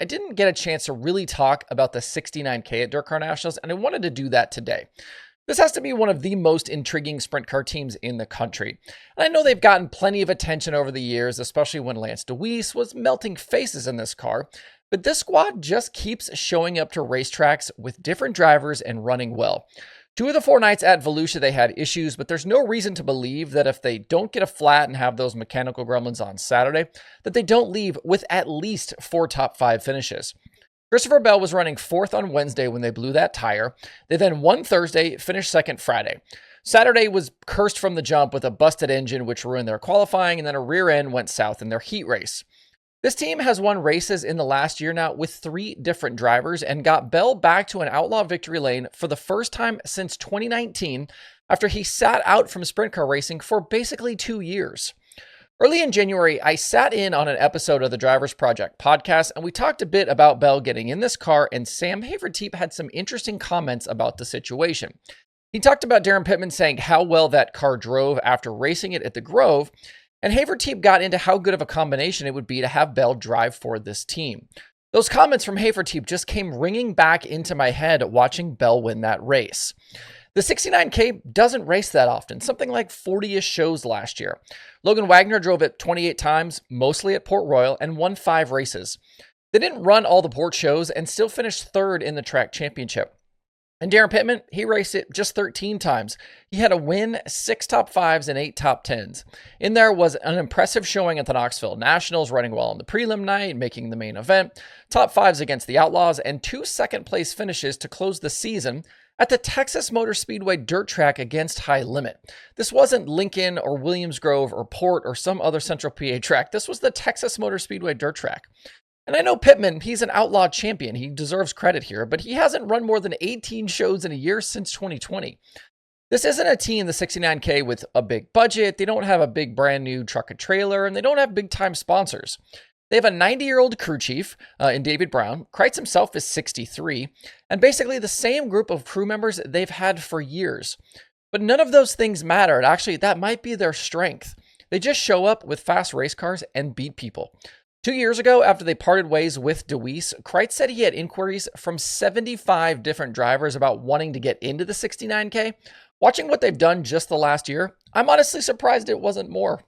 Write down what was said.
I didn't get a chance to really talk about the 69K at Dirt Car Nationals, and I wanted to do that today. This has to be one of the most intriguing sprint car teams in the country. And I know they've gotten plenty of attention over the years, especially when Lance Dewease was melting faces in this car. But this squad just keeps showing up to racetracks with different drivers and running well. 2 of the 4 nights at Volusia, they had issues, but there's no reason to believe that if they don't get a flat and have those mechanical gremlins on Saturday, that they don't leave with at least 4 top 5 finishes. Christopher Bell was running 4th on Wednesday when they blew that tire. They then won Thursday, finished 2nd Friday. Saturday was cursed from the jump with a busted engine, which ruined their qualifying, and then a rear end went south in their heat race. This team has won races in the last year now with 3 different drivers and got Bell back to an outlaw victory lane for the first time since 2019 after he sat out from sprint car racing for basically 2 years. Early in January, I sat in on an episode of the Drivers Project podcast, and we talked a bit about Bell getting in this car, and Sam Haverteep had some interesting comments about the situation. He talked about Darren Pittman saying how well that car drove after racing it at the Grove, and Haverteep got into how good of a combination it would be to have Bell drive for this team. Those comments from Haverteep just came ringing back into my head watching Bell win that race. The 69K doesn't race that often, something like 40-ish shows last year. Logan Wagner drove it 28 times, mostly at Port Royal, and won 5 races. They didn't run all the Port shows and still finished 3rd in the track championship. And Darren Pittman, he raced it just 13 times. He had a win, 6 top 5s, and 8 top 10s. In there was an impressive showing at the Knoxville Nationals, running well on the prelim night, making the main event, top 5s against the Outlaws, and 2 second-place finishes to close the season at the Texas Motor Speedway dirt track against High Limit. This wasn't Lincoln or Williams Grove or Port or some other Central PA track. This was the Texas Motor Speedway dirt track. And I know Pittman, he's an outlaw champion. He deserves credit here, but he hasn't run more than 18 shows in a year since 2020. This isn't a team, the 69K, with a big budget. They don't have a big brand new truck and trailer, and they don't have big time sponsors. They have a 90-year-old crew chief in David Brown. Kreitz himself is 63, and basically the same group of crew members they've had for years. But none of those things matter. Actually, that might be their strength. They just show up with fast race cars and beat people. 2 years ago, after they parted ways with Dewease, Kreitz said he had inquiries from 75 different drivers about wanting to get into the 69K. Watching what they've done just the last year, I'm honestly surprised it wasn't more.